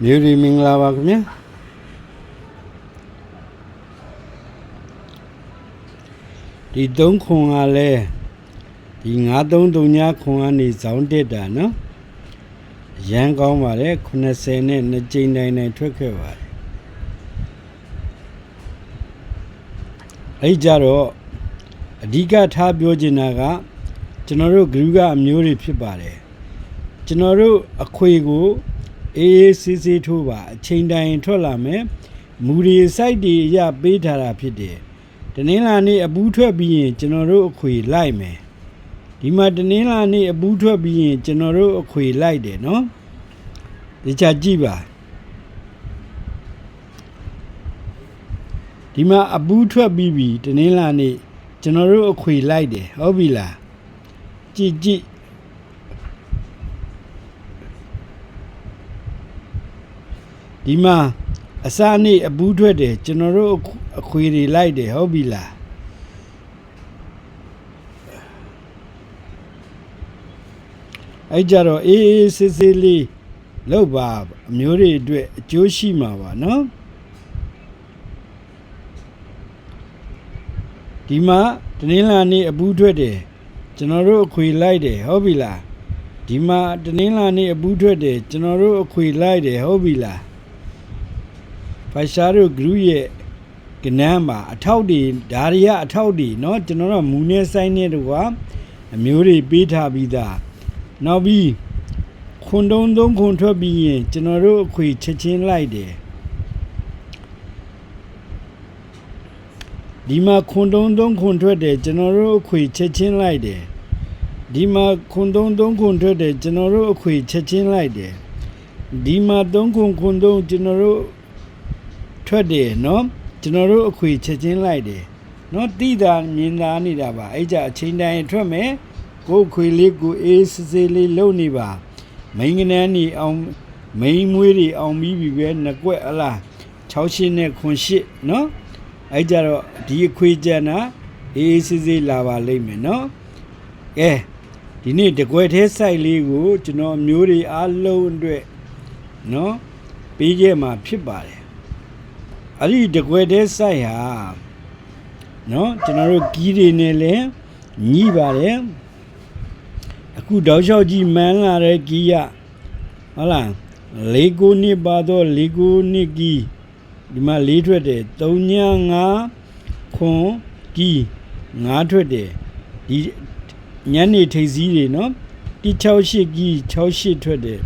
မျိုးရီမင်္ဂလာပါခင်ဗျာဒီ3ခွန်ကလည်းဒီ933ညခွန်ကနေဇောင်းတက်တာနော်ရန်ကောင်းပါတယ်80နဲ့2ကြိမ်တိုင်းထွက်ခဲ့ပါတယ်အဲ့ကြတော့အဓိကထားပြောချင်တာကကျွန်တော်တို့ဂရုကအမျိုးတွေဖြစ်ပါတယ်ကျွန်တော်တို့အခွေကိုအေးဆေးဆေးထိုးပါအချိန်တိုင်းထွက်လာမယ်မူရီစိုက်တွေရပေးထားတာဖြစ်တယ်တနင်္လာနေ့အပူးထွက်ပြီးရင်ကျွန်တော်တို့အခွေလိုက်မယ်ဒီမှာတနင်္လာနေ့အပူးထွက်ပြီးရင်ကျွန်တော်တို့အခွေလိုက်တယ်နော်ဒီချာကြည့်ပါဒီမှာအပူးထွက်ပြီးပြီတနင်္လာနေ့ကျွန်တော်တို့အခွေလိုက်တယ်ဟုတ်ပြီလားကြည့်ဒီမှာအစနေ့အပူးထွက်တယ်ကျွန်တော်တို့အခွေတွေလိုက်တယ်ဟုတ်ပြီလားအဲ့ကြတော့အေးစစ်စစ်လေးလောက်ပါအမျိုးတွေအတွက်အကျိုးရှိမှာပါနော်ဒီမှာတနင်္လာနေ့အပူးထွက်တယ်ကျွန်တော်တို့အခွေလိုက်တယ်ဟုတ်ပြီလားဒီမှာတနင်္လာနေ့အပူးထွက်တယ်ကျွန်တော်တို့အခွေလိုက်တယ်ဟုတ်ပြီလားဖိုင်ရှာတို့ဂရုရဲ့ကနန်းမှာအထောက်တွေဒါရီကအထောက်တွေเนาะကျွန်တော်တို့မူနဲ့ဆိုင်နေတော့ကအမျိုးတွေပေးထားပြီးသားနောက်ပြီးခွန်တုံးသုံးခွန်ထွက်ပြီးရင်ကျွန်တော်တို့အခွေချက်ချင်းလိုက်တယ်ဒီမှာခွန်တုံးသုံးခွန်ထွက်တယ်ကျွန်တော်တို့အခွေချက်ချင်းလိုက်တယ်ဒီမှာခွန်တုံးသုံးခွန်ထွက်တယ်ကျွန်တော်တို့အခွေချက်ချင်းလိုက်တယ်ဒီမှာ3ခွန်3ကျွန်တော်တို့ထွက်တယ်နော်ကျွန်တော်တို့အခွေချက်ချင်းလိုက်တယ်နော်တိတာမြင်သာနေတာပါအဲ့ကြအချိန်တိုင်းထွက်မယ်ကိုယ်ခွေလေးကိုအေးစစ်စစ်လေးလုံနေပါမိန်းကနန်းနေအောင်မိန်းမွေးတွေအောင်ပြီးပြီပဲနှကွက်အလား68နဲ့ခွန်8နော်အဲ့ကြတော့ဒီအခွေကြနာအေးစစ်စစ်လာပါလိမ့်မယ်နော်ကဲဒီနေ့တကွက်သေးစိုက်လေးကိုကျွန်တော်မျိုးတွေအားလုံးအတွက်နော်ပေးခဲ့မှာဖြစ်ပါတယ်အဲ့ဒီတကွက်သေးစိုက်ဟာနော်ကျွန်တော်တို့ကီးတွေနဲ့လည်းညီးပါတယ်အခုတောက်လျှောက်ကြီးမှန်းလာတဲ့ကီးရဟုတ်လား၄ခုနှစ်ပါတော့၄ခုနှစ်ကီးဒီမှာ၄ထွက်တယ်3ည5ခွန်ကီး5ထွက်တယ်ဒီညနေထိပ်စည်းတွေနော်ဒီ68ကီး68ထွက်တယ်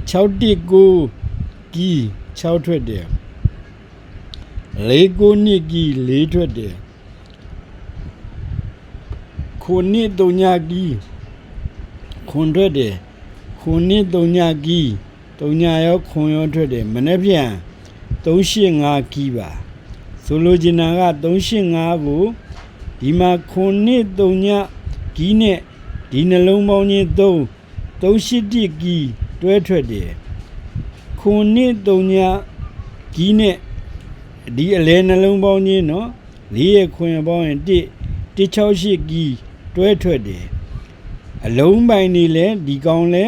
619ကီး6ထွက်တယ်၄ခုနှစ်ကီး4ထွက်တယ်ခွန်နှစ်3ညကီးခွန်ထွက်တယ်ခွန်နှစ်3ညကီး3ညရောခွန်ရောထွက်တယ်မနေ့ပြန်385ကီးပါဆိုလိုချင်တာက385ကိုဒီမှာခွန်နှစ်3ညကီးနဲ့ဒီနှလုံးပေါင်းချင်း381ကီးတွဲထွက်တယ်ခွန်နှစ်3ညကီးနဲ့ဒီအလဲနှလုံးပေါင်းချင်းနော်4ရဲ့ခွန်ပေါင်းရင်168ကီးတွဲထွက်တယ်အလုံးပိုင်နေလဲဒီကောင်လဲ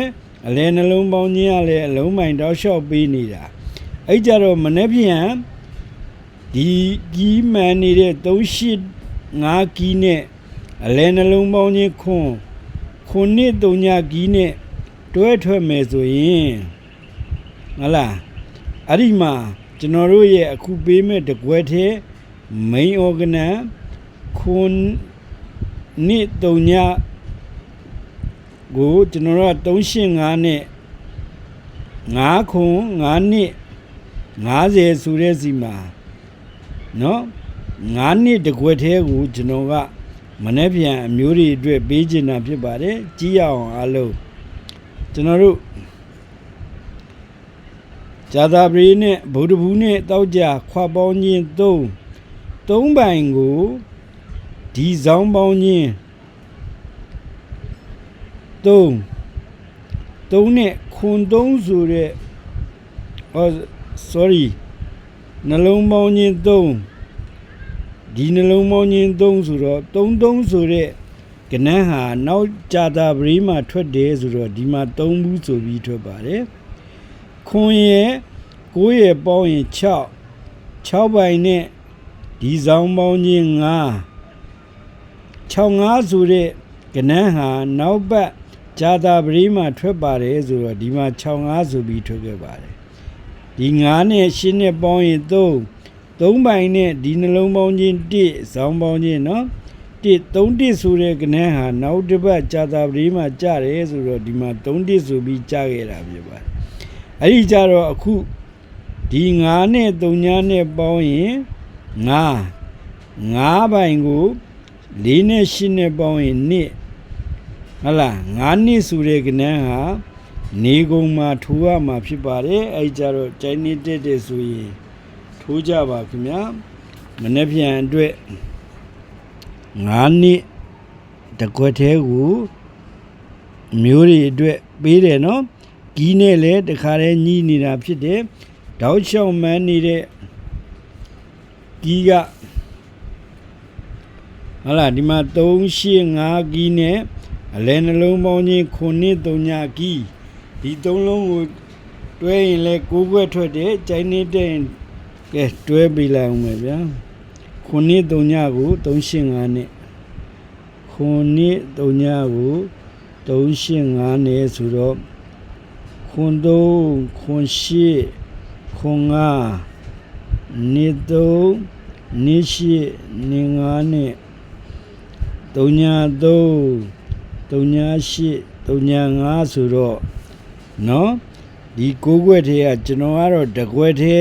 အလဲနှလုံးပေါင်းချင်းကလည်းအလုံးပိုင်တောက်လျှောက်ပေးနေတာအဲ့ကြတော့မနေ့ပြန်ဒီကီးမှန်နေတဲ့385ကီးနဲ့အလဲနှလုံးပေါင်းချင်းခွန်နှစ်3ညကီးနဲ့တွဲထွက်မယ်ဆိုရင်ဟုတ်လားအဲ့ဒီမှာကျွန်တော်တို့ရဲ့အခုပေးမဲ့တကွက်ထဲ main organ ခွန်နှစ်3ညကိုကျွန်တော်တို့385နဲ့5ခွန်5နှစ်50ဆိုတဲ့စီမှာနော်5နှစ်တကွက်ထဲကိုကျွန်တော်ကမနေ့ပြန်အမျိုးတွေအတွက်ပေးချင်တာဖြစ်ပါတယ်ကြီးရအောင်အားလုံးကျွန်တော်တို့ဇာတာပရိနဲ့ဗုဒ္ဓဘူးနဲ့တောက်ကြခွာပေါင်းချင်း3ပိုင်ကိုဒီဇောင်းပေါင်းချင်း3နဲ့ခွန်3ဆိုတဲ့sorry နှလုံးပေါင်းချင်း3ဒီနှလုံးပေါင်းချင်း3ဆိုတော့33ဆိုတဲ့ကနန်းဟာနောက်ဇာတာပရိမှာထွက်တယ်ဆိုတော့ဒီမှာ3ဘူးဆိုပြီးထွက်ပါတယ် ခွန်ရဲ့9ရဲ့ပေါင်းရင်6ပိုင်နဲ့ဒီဆောင်ပေါင်းချင်း9 65ဆိုတဲ့ကဏ္ဍဟာနောက်ပတ်ဂျာတာပရိမှာထွက်ပါတယ်ဆိုတော့ဒီမှာ65ဆိုပြီးထွက်ခဲ့ပါတယ်ဒီ9နဲ့8နဲ့ပေါင်းရင်3ပိုင်နဲ့ဒီနှလုံးပေါင်းချင်း1ဆောင်ပေါင်းချင်းနော်1ဆိုတဲ့ကဏ္ဍဟာနောက်တစ်ပတ်ဂျာတာပရိမှာကျတယ်ဆိုတော့ဒီမှာ3ဆိုပြီးကျခဲ့တာဖြစ်ပါတယ်အဲ့ဒီကြတော့အခုဒီ9နဲ့3နဲ့ပေါင်းရင်9ပိုင်ကို4နဲ့8နဲ့ပေါင်းရင်2ဟုတ်လား9နှစ်ဆိုတဲ့ကဏ္ဍဟာနေကုန်မှာထိုးရမှာဖြစ်ပါတယ်အဲ့ကြတော့ကျိုင်းနေတက်တယ်ဆိုရင်ထိုးကြပါခင်ဗျာမနေ့ပြန်အတွက်9နှစ်တကွက်သေးကိုမျိုးတွေအတွက်ပေးတယ်နော်ကီးနဲ့လည်းတခါတည်းညှိနေတာဖြစ်တယ်တောက်လျှောက်မှန်းနေတဲ့ကီးကဟုတ်လားဒီမှာ385ကီးနဲ့အလဲနှလုံးပေါင်းချင်း9-3 ကီးဒီ3လုံးကိုတွဲရင်လဲ6ခွက်ထွက်တယ်ကျိုင်းနေတဲ့ကဲတွဲပေးလိုက်အောင်မယ်ဗျာ9-3ကို385နဲ့9-3ကို385နဲ့ဆိုတော့9-3 9-8 9-5နေ3နေ8နေ9နဲ့3-3 3-8 3-5ဆိုတော့နော်ဒီ6ခွက်ထဲကကျွန်တော်ကတော့တခွက်ထဲ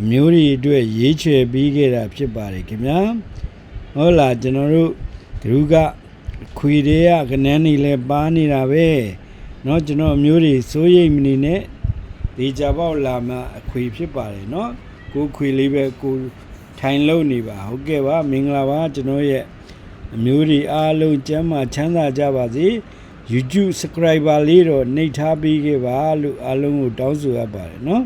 အမျိုးတွေအတွက်ရေးချယ်ပြီးခဲ့တာဖြစ်ပါတယ်ခင်ဗျာဟုတ်လားကျွန်တော်တို့ဂရုကခွေတွေကကနန်းနေလဲပါနေတာပဲเนาะကျွန်တော်အမျိုးတွေစိုးရိမ်မနေနဲ့ဒီကြပေါက်လာမှအခွေဖြစ်ပါတယ်เนาะကိုခွေလေးပဲကိုထိုင်လုံနေပါဟုတ်ကဲ့ပါမင်္ဂလာပါကျွန်တော်ရဲ့အမျိုးတွေအားလုံးကျမ်းမာချမ်းသာကြပါစေ YouTube subscriber လေးတော့နှိပ်ထားပေးခဲ့ပါလို့အားလုံးကိုတောင်းဆိုရပါတယ်เนาะ